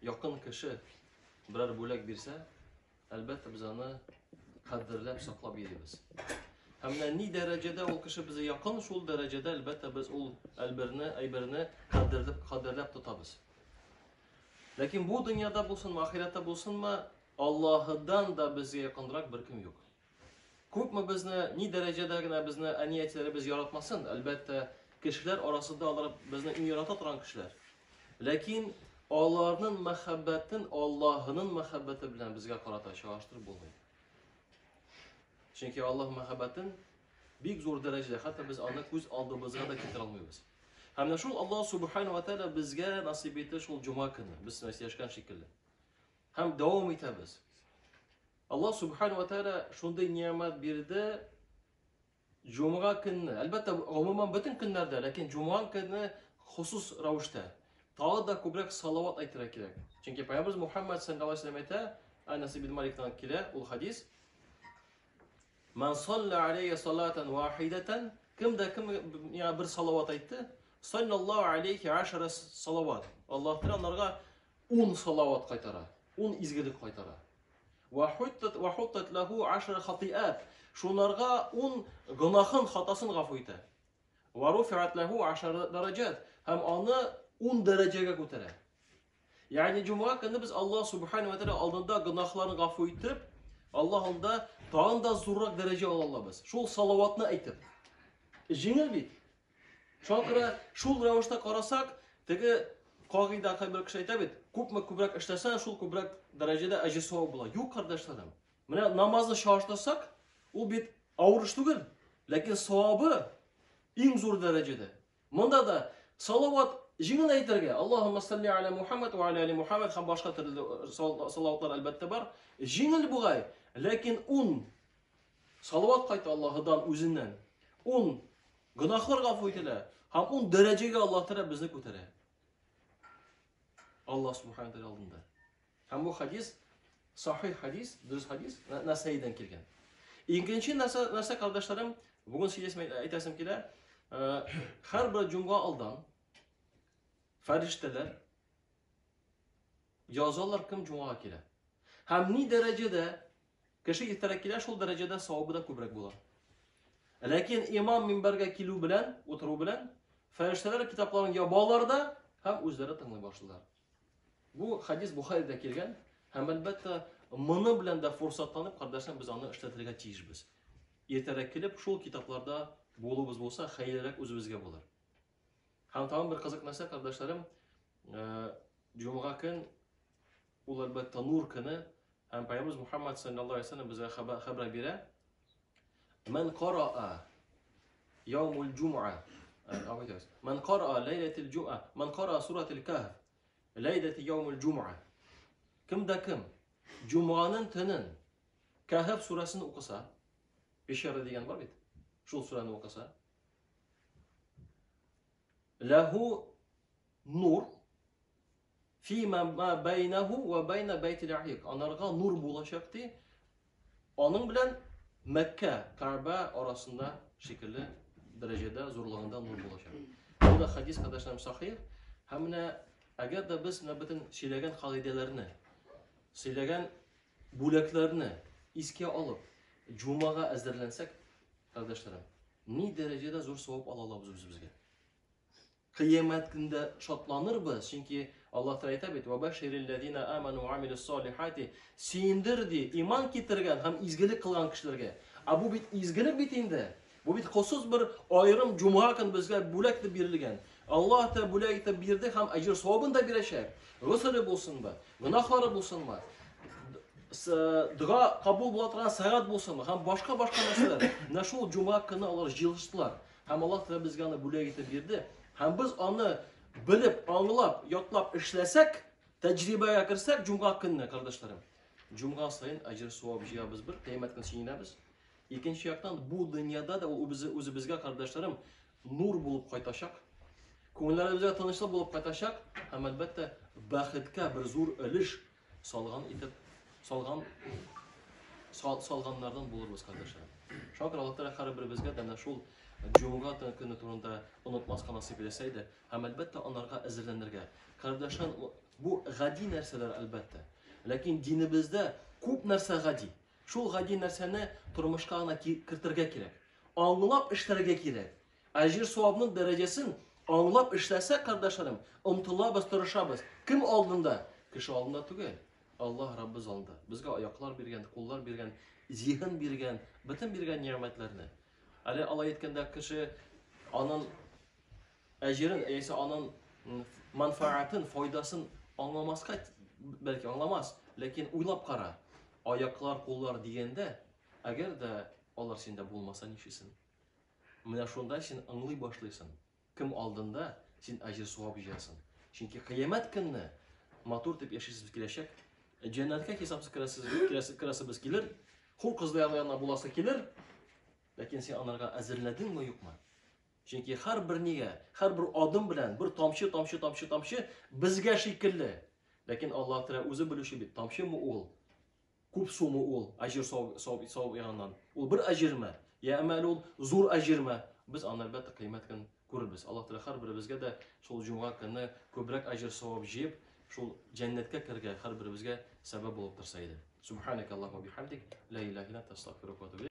yakın kişi birer bölek birse, elbette biz onu kaddirlep saklap yediyiz. Hem de ni derecede o kişi bize yakın, şul derecede elbette biz o elbirini kaddirlep tutabız. Lakin bu dünyada bulsun, ahirette bulsun mu, Allah'dan da bize yakındırak bir kim yok. Köp mü bizni ni derecede bizni eniyetleri biz yaratmasın, elbette kişiler arasında alıp bizni yaratan kişiler. Lakin Allah'ın muhabbeti bilen bizge karata çağıştırıp bulmayın. Çünkü Allah muhabbetin büyük zor derecede, hatta biz onu göz aldığımızda da getiremiyoruz. Hem de şul Allah subhanahu ve teala bizge nasip etti şul cuma günü, biz yaşayan şekilde. Hem devam etimiz. Allah subhanahu ve teala şunday nimet birdi, cuma günü, elbette umuman bütün günlerde, lakin cuma günü husus ravuşta. Tağı da kubrak salavat aytırak gerek. Çünkü Peygamberimiz Muhammed sallallahu aleyhi ve sellem ete, Enes bin Malik'ten kile, o hadis. Men salli aleyye salaten vahideten, kim yani bir salavat aytı, sallallahu aleyhi aşara salavat. Allah Teala onlara 10 salavat kaytara, 10 izgilik kaytara. Ve huttat lehu aşara hatiat. Şunlarga 10 günahın hatasını gafı ite. Ve rufiat lehu aşara derecet. Hem onu 10 dereceye götüre. Yani cuma günü biz Allah subhanahu ve teala aldığında günahlarını gafı itip, Allah onda tağın da zorrak derece alalım biz. Şul salavatını aytıp. Jengil bit. Şonkıra şul ravuşta karasak, teki kağıda bir kişi aytabit. Kubrak işlesen şul kubrak derecede acı soğuk bula. Yok kardeşlerim. Mene namazı şaşlasak, o bit ağır iş değil. Lakin savabı en zor derecede. Mında da salavat jengil aytırga. Allahümme salli ala Muhammed ve ala ali Muhammed. Hem başka türlü salavatlar elbette var. Jengil buğay. Lakin 10 salavat kaytı Allah'dan özünden. 10 günahlar gafı etile. Hem 10 dereceye Allah Teala bizni götüre. Allah subhanahu teala aldığında. Hem bu hadis sahih hadis, düz hadis, Nasai'den kelgen. İkinci nasa kardeşlerim, bugün size aytasım ki de her bir cuma aldan ferişteler yazarlar kim cuma kile. Hem ni derecede kişi yeterekkiler şol derecede savabı da kubrak bular. Lakin imam minberge kilu bilen, oturu bilen, ferişteler kitapların yabalarda hem özleri tanımaya başladılar. Bu hadis Bukhari'de kelgen. Hem elbette mını bilen de fırsatlanıp kardeşlerim biz onu işletirge tiyişbiz. Yeterekkilip şol kitaplarda bolubuz bolsa hayırlak özümüzge bolar. Hem tamam bir kızık nasa kardeşlerim, Cuma gün ul elbette nur günü hem Peygamberimiz Muhammed sallallahu aleyhi ve sellem bize haber bire. Men qara'a yawmul cum'a. Men qara'a leyletil cum'a. Men qara'a suratul kahf. Leyleti yawmul cum'a. Kim de kim? Cuma'nın tının Kahf suresini okusa, Beşere diyen var mıydı? Şul sureni okusa. Lehu nur fîme ma beynehu ve beyne beytil ahik. Onlarga nur bulaşaktı. Onun bilen Mekke, Kabe arasında şekilde derecede zorluğunda nur bulaşak. Bu da hadis kardeşlerim sahih. Hem de eğer de biz bütün söylegen kaidelerini, söylegen bulaklarını iske alıp Cuma'ya hazırlansek kardeşlerim, ne derecede zor sevap alalım bizge. Kıyamet günde şatlanır biz çünkü Allah Teala ayet etti ve beşerillezine amenu ve amilussalihati sindirdi iman getirgen hem izgilik kılgan kişilerge. Bu bit izgilik bitinde. Bu bit husus bir ayrım Cuma günü bizge bulak da berilgen. Allah da bulak da birdi hem ecir savabını da bireşer. Gusülü bulsun mu? Günahları bulsun mu? Dua kabul bulatran saat bulsun mu? Hem başka meseleler. Ne şu Cuma günü Allah jilıştılar. Hem Allah da bizge onu bulak da birdi. Hem biz onu bilip, anlap, yotlap, işlesek, tecrübeye girsek Cuma gününe kardeşlerim. Cuma sayın ecir savabı biz bir, kıyamet günü sinirimiz. İkinci yaktan bu dünyada da özü bizge kardeşlerim nur bulup kaytaşak. Konularımızda tanışla bulup kaytaşak. Hem elbette bahitka bir zor ölüş salgan salganlardan buluruz kardeşlerim. Şu an Allah Teala her birimizge de şol Cuma günü turunda unutmazka nasip etseydi, hem elbette onlara ezirlenirge. Kardeşlerim bu gadi nerseler elbette. Lakin dinimizde küp nerse gadi. Şol gadi nerseni turmuşkana kırtırga gerek. Anlap işlerge gerek. Ajir savabının derecesini anlap işlese kardeşlerim, umtulabız, tırışabız. Kim aldığında? Kişi aldığında tüge. Allah Rabbimiz aldı. Bizge ayaklar birgen, kollar birgen, zihin birgen, bütün birgen nimetlerini. Ali Allah yetkende kişi anın ecrin, ise anın manfaatin, faydasını anlamazka belki anlamaz. Lakin uylap kara. Ayaklar, kollar diyende, eğer de onlar sende bulmasa nişisin. Mına şunda sen anlay başlaysın. Kim aldığında sen ecir savab yiyeceksin. Çünkü kıyamet günü matur tip yaşaysız gelecek. Cennetke hesapsız kirasız gelir. Hul kızlayan yanına bulası gelir. Lakin sen onlara ezirledin mi yok mu? Çünkü her bir niye, her bir adım bilen, bir tamşı bizge şekilli. Lakin Allah Teala özü bilişi bir tamşı mı ol? Kup su mu ol? Ecir savab yanından. Ol bir ecir mi? Ya emel ol zor ecir mi? Biz elbette kıymetken görürüz. Allah Teala her birimizge de şol cuma günü köbrek ecir savab jiyip şol cennetke kirge her birimizge sebep olup tursaydı. Subhanakallahumma bihamdik la ilahe illa ente estağfiruke ve etûbü